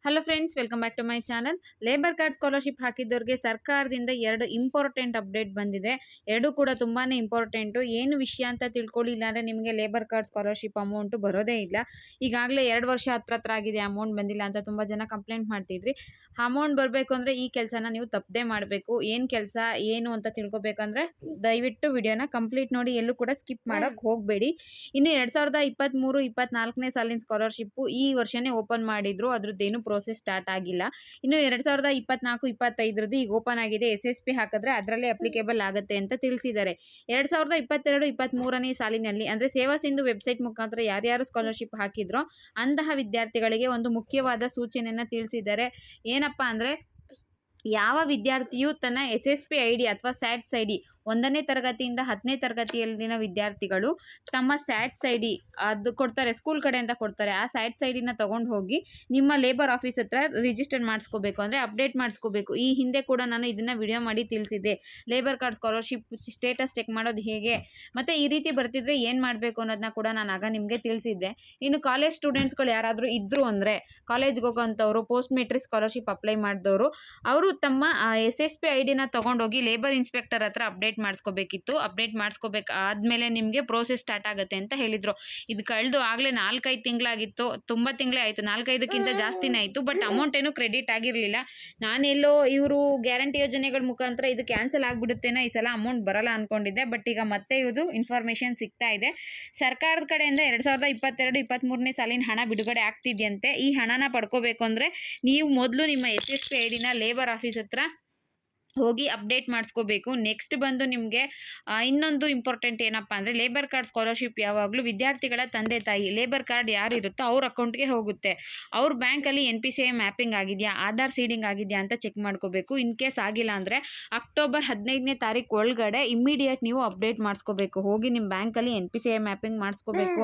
Hello friends, welcome back to my channel. Labour card scholarship ಹಾಕಿದ್ದವ್ರಿಗೆ ಸರ್ಕಾರದಿಂದ 2 important update ಬಂದಿದೆ. ಎರಡೂ ಕೂಡ ತುಂಬಾನೇ ಇಂಪಾರ್ಟೆಂಟು. ಏನು ವಿಷಯ ಅಂತ ತಿಳ್ಕೊಳ್ಳಿ, ಇಲ್ಲಾಂದರೆ ನಿಮಗೆ ಲೇಬರ್ ಕಾರ್ಡ್ ಸ್ಕಾಲರ್ಶಿಪ್ ಅಮೌಂಟು ಬರೋದೇ ಇಲ್ಲ. ಈಗಾಗಲೇ 2 ವರ್ಷ ಹತ್ರ ಆಗಿದೆ, ಅಮೌಂಟ್ ಬಂದಿಲ್ಲ ಅಂತ ತುಂಬ ಜನ ಕಂಪ್ಲೇಂಟ್ ಮಾಡ್ತಿದ್ರಿ. ಅಮೌಂಟ್ ಬರಬೇಕು ಅಂದರೆ ಈ ಕೆಲಸನ ನೀವು ತಪ್ಪದೇ ಮಾಡಬೇಕು. ಏನು ಕೆಲಸ ಏನು ಅಂತ ತಿಳ್ಕೊಬೇಕಂದ್ರೆ ದಯವಿಟ್ಟು ವಿಡಿಯೋನ ಕಂಪ್ಲೀಟ್ ನೋಡಿ, ಎಲ್ಲೂ ಕೂಡ ಸ್ಕಿಪ್ ಮಾಡೋಕ್ಕೆ ಹೋಗಬೇಡಿ. ಇನ್ನು 2023-24ನೇ ಸಾಲಿನ ಸ್ಕಾಲರ್ಶಿಪ್ಪು ಈ ವರ್ಷನೇ ಓಪನ್ ಮಾಡಿದ್ರು. ಅದ್ರದ್ದೇನು ಪ್ರೋಸೆಸ್ ಸ್ಟಾರ್ಟ್ ಆಗಿಲ್ಲ. ಇನ್ನು 2024-25 ಈಗ ಓಪನ್ ಆಗಿದೆ. SSP ಹಾಕಿದ್ರೆ ಅದರಲ್ಲೇ ಅಪ್ಲಿಕೇಬಲ್ ಆಗುತ್ತೆ ಅಂತ ತಿಳಿಸಿದ್ದಾರೆ. 2022-23ನೇ ಸಾಲಿನಲ್ಲಿ ಅಂದರೆ ಸೇವಾ ಸಿಂಧು ವೆಬ್ಸೈಟ್ ಮುಖಾಂತರ ಯಾರ್ಯಾರು ಸ್ಕಾಲರ್ಶಿಪ್ ಹಾಕಿದ್ರೋ ಅಂತಹ ವಿದ್ಯಾರ್ಥಿಗಳಿಗೆ ಒಂದು ಮುಖ್ಯವಾದ ಸೂಚನೆಯನ್ನು ತಿಳಿಸಿದ್ದಾರೆ. ಏನಪ್ಪಾ ಅಂದರೆ, ಯಾವ ವಿದ್ಯಾರ್ಥಿಯು ತನ್ನ SSP ID ಅಥವಾ ಸ್ಯಾಟ್ಸ್ ID 1ನೇ ತರಗತಿಯಿಂದ 10ನೇ ತರಗತಿಯಲ್ಲಿನ ವಿದ್ಯಾರ್ಥಿಗಳು ತಮ್ಮ ಸ್ಯಾಟ್ಸ್ ID ಅದು ಕೊಡ್ತಾರೆ, ಸ್ಕೂಲ್ ಕಡೆಯಿಂದ ಕೊಡ್ತಾರೆ. ಆ ಸ್ಯಾಟ್ಸ್ IDನ ತೊಗೊಂಡು ಹೋಗಿ ನಿಮ್ಮ ಲೇಬರ್ ಆಫೀಸ್ ಹತ್ರ ರಿಜಿಸ್ಟರ್ ಮಾಡಿಸ್ಕೋಬೇಕು, ಅಂದರೆ ಅಪ್ಡೇಟ್ ಮಾಡಿಸ್ಕೋಬೇಕು. ಈ ಹಿಂದೆ ಕೂಡ ನಾನು ಇದನ್ನು ವಿಡಿಯೋ ಮಾಡಿ ತಿಳಿಸಿದ್ದೆ. Labour card scholarship status check ಮಾಡೋದು ಹೇಗೆ ಮತ್ತು ಈ ರೀತಿ ಬರ್ತಿದ್ರೆ ಏನು ಮಾಡಬೇಕು ಅನ್ನೋದನ್ನ ಕೂಡ ನಾನು ಆಗ ನಿಮಗೆ ತಿಳಿಸಿದ್ದೆ. ಇನ್ನು ಕಾಲೇಜ್ ಸ್ಟೂಡೆಂಟ್ಸ್ಗಳು ಯಾರಾದರೂ ಇದ್ದರು ಅಂದರೆ, ಕಾಲೇಜ್ಗೆ ಹೋಗೋಂಥವ್ರು, ಪೋಸ್ಟ್ ಮೆಟ್ರಿಕ್ ಸ್ಕಾಲರ್ಶಿಪ್ ಅಪ್ಲೈ ಮಾಡಿದವರು, ಅವರು ತಮ್ಮ SSP IDನ ತೊಗೊಂಡೋಗಿ ಲೇಬರ್ ಇನ್ಸ್ಪೆಕ್ಟರ್ ಹತ್ರ ಅಪ್ಡೇಟ್ ಮಾಡಿಸ್ಕೋಬೇಕಿತ್ತು. ಅಪ್ಡೇಟ್ ಮಾಡಿಸ್ಕೋಬೇಕಾದ್ಮೇಲೆ ನಿಮಗೆ ಪ್ರೋಸೆಸ್ ಸ್ಟಾರ್ಟ್ ಆಗುತ್ತೆ ಅಂತ ಹೇಳಿದರು. ಇದು ಕಳೆದು ಆಗಲೇ 4-5 ತಿಂಗಳಾಗಿತ್ತು. ತುಂಬ ತಿಂಗಳೇ ಆಯಿತು, 4-5ಕ್ಕಿಂತ ಜಾಸ್ತಿನೇ ಆಯಿತು. ಬಟ್ ಅಮೌಂಟ್ ಏನೂ ಕ್ರೆಡಿಟ್ ಆಗಿರಲಿಲ್ಲ. ನಾನೆಲ್ಲೋ ಇವರು ಗ್ಯಾರಂಟಿ ಯೋಜನೆಗಳ ಮುಖಾಂತರ ಇದು ಕ್ಯಾನ್ಸಲ್ ಆಗಿಬಿಡುತ್ತೇನೋ, ಈ ಸಲ ಅಮೌಂಟ್ ಬರಲ್ಲ ಅಂದ್ಕೊಂಡಿದ್ದೆ. ಬಟ್ ಈಗ ಮತ್ತೆ ಇದು ಇನ್ಫಾರ್ಮೇಷನ್ ಸಿಗ್ತಾ ಇದೆ. ಸರ್ಕಾರದ ಕಡೆಯಿಂದ 2022-23ನೇ ಸಾಲಿನ ಹಣ ಬಿಡುಗಡೆ ಆಗ್ತಿದೆಯಂತೆ. ಈ ಹಣನ ಪಡ್ಕೋಬೇಕು ಅಂದರೆ ನೀವು ಮೊದಲು ನಿಮ್ಮ SSP IDನ ಲೇಬರ್ ಆಫೀಸ್ ಹತ್ರ ಹೋಗಿ ಅಪ್ಡೇಟ್ ಮಾಡಿಸ್ಕೋಬೇಕು. ನೆಕ್ಸ್ಟ್ ಬಂದು ನಿಮಗೆ ಇನ್ನೊಂದು ಇಂಪಾರ್ಟೆಂಟ್ ಏನಪ್ಪ ಅಂದರೆ, ಲೇಬರ್ ಕಾರ್ಡ್ ಸ್ಕಾಲರ್ಶಿಪ್ ಯಾವಾಗಲೂ ವಿದ್ಯಾರ್ಥಿಗಳ ತಂದೆ ತಾಯಿ ಲೇಬರ್ ಕಾರ್ಡ್ ಯಾರಿರುತ್ತೋ ಅವ್ರ ಅಕೌಂಟ್ಗೆ ಹೋಗುತ್ತೆ. ಅವ್ರ ಬ್ಯಾಂಕಲ್ಲಿ NPCI ಮ್ಯಾಪಿಂಗ್ ಆಗಿದೆಯಾ, ಆಧಾರ್ ಸೀಡಿಂಗ್ ಆಗಿದೆಯಾ ಅಂತ ಚೆಕ್ ಮಾಡ್ಕೋಬೇಕು. ಇನ್ ಕೇಸ್ ಆಗಿಲ್ಲ ಅಂದರೆ ಅಕ್ಟೋಬರ್ 15ನೇ ತಾರೀಕು ಒಳಗಡೆ ಇಮ್ಮಿಡಿಯೇಟ್ ನೀವು ಅಪ್ಡೇಟ್ ಮಾಡಿಸ್ಕೋಬೇಕು. ಹೋಗಿ ನಿಮ್ಮ ಬ್ಯಾಂಕಲ್ಲಿ NPCI ಮ್ಯಾಪಿಂಗ್ ಮಾಡಿಸ್ಕೋಬೇಕು.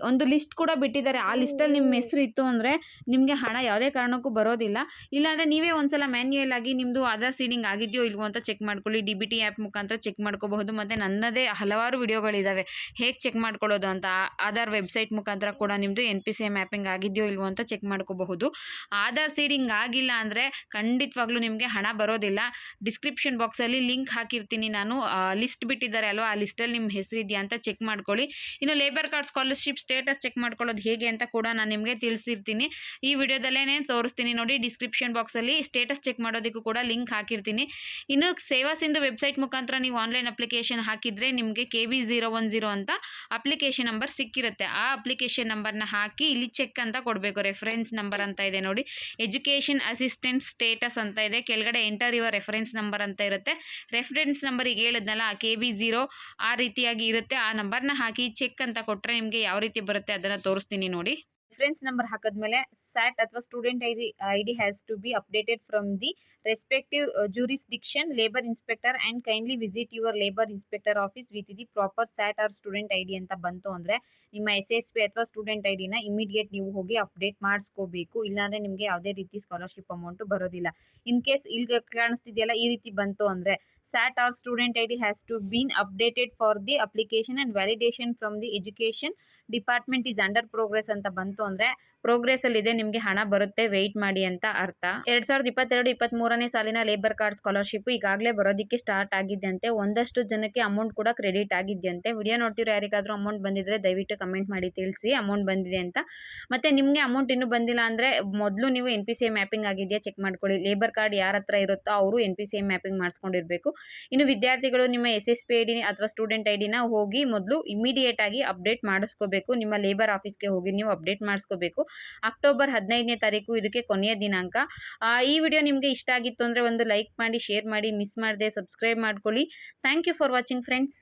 ಒಂದು ಲಿಸ್ಟ್ ಕೂಡ ಬಿಟ್ಟಿದ್ದಾರೆ. ಆ ಲಿಸ್ಟಲ್ಲಿ ನಿಮ್ಮ ಹೆಸರು ಇತ್ತು ಅಂದರೆ ನಿಮಗೆ ಹಣ ಯಾವುದೇ ಕಾರಣಕ್ಕೂ ಬರೋದಿಲ್ಲ. ಇಲ್ಲಾಂದರೆ ನೀವೇ ಒಂದ್ಸಲ ಮ್ಯಾನ್ಯುಯಲ್ ಆಗಿ ನಿಮ್ಮದು ಆಧಾರ್ ಸೀಡಿಂಗ್ ಆಗಿದೆಯೋ ಇಲ್ವೋ ಅಂತ ಚೆಕ್ ಮಾಡ್ಕೊಳ್ಳಿ. DBT ಆ್ಯಪ್ ಮುಖಾಂತರ ಚೆಕ್ ಮಾಡ್ಕೋಬಹುದು. ಮತ್ತು ನನ್ನದೇ ಹಲವಾರು ವಿಡಿಯೋಗಳಿದ್ದಾವೆ ಹೇಗೆ ಚೆಕ್ ಮಾಡ್ಕೊಳ್ಳೋದು ಅಂತ. ಆಧಾರ್ ವೆಬ್ಸೈಟ್ ಮುಖಾಂತರ ಕೂಡ ನಿಮ್ಮದು NPCI ಮ್ಯಾಪಿಂಗ್ ಆಗಿದೆಯೋ ಇಲ್ವೋ ಅಂತ ಚೆಕ್ ಮಾಡ್ಕೋಬಹುದು. ಆಧಾರ್ ಸೀಡಿಂಗ್ ಆಗಿಲ್ಲ ಅಂದರೆ ಖಂಡಿತವಾಗ್ಲೂ ನಿಮಗೆ ಹಣ ಬರೋದಿಲ್ಲ. ಡಿಸ್ಕ್ರಿಪ್ಷನ್ ಬಾಕ್ಸಲ್ಲಿ ಲಿಂಕ್ ಹಾಕಿರ್ತೀನಿ ನಾನು. ಲಿಸ್ಟ್ ಬಿಟ್ಟಿದ್ದಾರೆ ಅಲ್ವಾ, ಆ ಲಿಸ್ಟಲ್ಲಿ ನಿಮ್ಮ ಹೆಸರು ಇದೆಯಾ ಅಂತ ಚೆಕ್ ಮಾಡ್ಕೊಳ್ಳಿ. ಇನ್ನು labour card scholarship status check ಮಾಡ್ಕೊಳ್ಳೋದು ಹೇಗೆ ಅಂತ ಕೂಡ ನಾನು ನಿಮಗೆ ತಿಳಿಸಿರ್ತೀನಿ. ಈ ವಿಡಿಯೋದಲ್ಲೇ ತೋರಿಸ್ತೀನಿ ನೋಡಿ. ಡಿಸ್ಕ್ರಿಪ್ಷನ್ ಬಾಕ್ಸಲ್ಲಿ ಸ್ಟೇಟಸ್ ಚೆಕ್ ಮಾಡೋದಕ್ಕೂ ಕೂಡ ಲಿಂಕ್ ಹಾಕಿರ್ತೀನಿ. ಇನ್ನು ಸೇವಾ ಸಿಂಧು ವೆಬ್ಸೈಟ್ ಮುಖಾಂತರ ನೀವು ಆನ್ಲೈನ್ ಅಪ್ಲಿಕೇಶನ್ ಹಾಕಿದರೆ ನಿಮಗೆ KB010 ಅಂತ ಅಪ್ಲಿಕೇಶನ್ ನಂಬರ್ ಸಿಕ್ಕಿರುತ್ತೆ. ಆ ಅಪ್ಲಿಕೇಶನ್ ನಂಬರ್ನ ಹಾಕಿ ಇಲ್ಲಿ ಚೆಕ್ ಅಂತ ಕೊಡಬೇಕು. ರೆಫರೆನ್ಸ್ ನಂಬರ್ ಅಂತ ಇದೆ ನೋಡಿ, ಎಜುಕೇಷನ್ ಅಸಿಸ್ಟೆಂಟ್ ಸ್ಟೇಟಸ್ ಅಂತ ಇದೆ, ಕೆಳಗಡೆ ಎಂಟರ್ ಯುವರ್ ರೆಫರೆನ್ಸ್ ನಂಬರ್ ಅಂತ ಇರುತ್ತೆ. ರೆಫರೆನ್ಸ್ ನಂಬರ್ ಈಗ ಹೇಳಿದ್ನಲ್ಲ, KB0 ಆ ರೀತಿಯಾಗಿ ಇರುತ್ತೆ. ಆ ನಂಬರ್ನ ಹಾಕಿ ಚೆಕ್ ಅಂತ ಕೊಟ್ಟರೆ ನಿಮಗೆ ಯಾವ ರೀತಿ ಬರುತ್ತೆ ಅದನ್ನು ತೋರಿಸ್ತೀನಿ ನೋಡಿ. ರೆಫರೆನ್ಸ್ ನಂಬರ್ ಹಾಕಿದ್ಮೇಲೆ ಸ್ಯಾಟ್ ಅಥವಾ student ID has to be updated from the respective jurisdiction labour inspector and kindly visit your labour inspector office with the proper SAT or student ID ಅಂತ ಬಂತು ಅಂದರೆ ನಿಮ್ಮ SSP ಅಥವಾ ಸ್ಟೂಡೆಂಟ್ IDನ ಇಮಿಡಿಯೇಟ್ ನೀವು ಹೋಗಿ update ಮಾಡಿಸ್ಕೋಬೇಕು. ಇಲ್ಲಾಂದರೆ ನಿಮಗೆ ಯಾವುದೇ ರೀತಿ ಸ್ಕಾಲರ್ಶಿಪ್ ಅಮೌಂಟು ಬರೋದಿಲ್ಲ. ಇನ್ ಕೇಸ್ ಇಲ್ಲಿ ಕಾಣಿಸ್ತಿದೆಯಲ್ಲ, ಈ ರೀತಿ ಬಂತು ಅಂದರೆ SAT or student ID has to been updated for the application and validation from the education department is under progress ಅಂತ ಬಂತು ಅಂದರೆ ಪ್ರೋಗ್ರೆಸ್ ಅಲ್ಲಿ ಇದೆ, ನಿಮಗೆ ಹಣ ಬರುತ್ತೆ, ವೆಯ್ಟ್ ಮಾಡಿ ಅಂತ ಅರ್ಥ. 2022-23ನೇ ಸಾಲಿನ ಲೇಬರ್ ಕಾರ್ಡ್ ಸ್ಕಾಲರ್ಶಿಪ್ ಈಗಾಗಲೇ ಬರೋದಕ್ಕೆ ಸ್ಟಾರ್ಟ್ ಆಗಿದ್ದಂತೆ. ಒಂದಷ್ಟು ಜನಕ್ಕೆ ಅಮೌಂಟ್ ಕೂಡ ಕ್ರೆಡಿಟ್ ಆಗಿದ್ದಂತೆ. ವಿಡಿಯೋ ನೋಡ್ತಿರೋ ಯಾರಿಗಾದ್ರೂ ಅಮೌಂಟ್ ಬಂದಿದ್ರೆ ದಯವಿಟ್ಟು ಕಮೆಂಟ್ ಮಾಡಿ ತಿಳಿಸಿ ಅಮೌಂಟ್ ಬಂದಿದೆ ಅಂತ. ಮತ್ತೆ ನಿಮಗೆ ಅಮೌಂಟ್ ಇನ್ನೂ ಬಂದಿಲ್ಲ ಅಂದರೆ ಮೊದಲು ನೀವು NPCI ಮ್ಯಾಪಿಂಗ್ ಆಗಿದೆಯಾ ಚೆಕ್ ಮಾಡ್ಕೊಳ್ಳಿ. ಲೇಬರ್ ಕಾರ್ಡ್ ಯಾರ ಹತ್ರ ಇರುತ್ತೋ ಅವರು NPCI ಮ್ಯಾಪಿಂಗ್ ಮಾಡಿಸ್ಕೊಂಡಿರಬೇಕು. ಇನ್ನು ವಿದ್ಯಾರ್ಥಿಗಳು ನಿಮ್ಮ SSP ID ಅಥವಾ ಸ್ಟೂಡೆಂಟ್ IDನ ಹೋಗಿ ಮೊದಲು ಇಮಿಡಿಯೇಟ್ ಆಗಿ ಅಪ್ಡೇಟ್ ಮಾಡಿಸ್ಕೋಬೇಕು. ನಿಮ್ಮ ಲೇಬರ್ ಆಫೀಸ್ಗೆ ಹೋಗಿ ನೀವು ಅಪ್ಡೇಟ್ ಮಾಡಿಸ್ಕೋಬೇಕು. ಅಕ್ಟೋಬರ್ 15ನೇ ತಾರೀಕು ಇದಕ್ಕೆ ಕೊನೆಯ ದಿನಾಂಕ. ಈ ವಿಡಿಯೋ ನಿಮಗೆ ಇಷ್ಟ ಆಗಿತ್ತು ಅಂದರೆ ಒಂದು ಲೈಕ್ ಮಾಡಿ, ಶೇರ್ ಮಾಡಿ, ಮಿಸ್ ಮಾಡದೆ ಸಬ್ಸ್ಕ್ರೈಬ್ ಮಾಡ್ಕೊಳ್ಳಿ. Thank you for watching friends.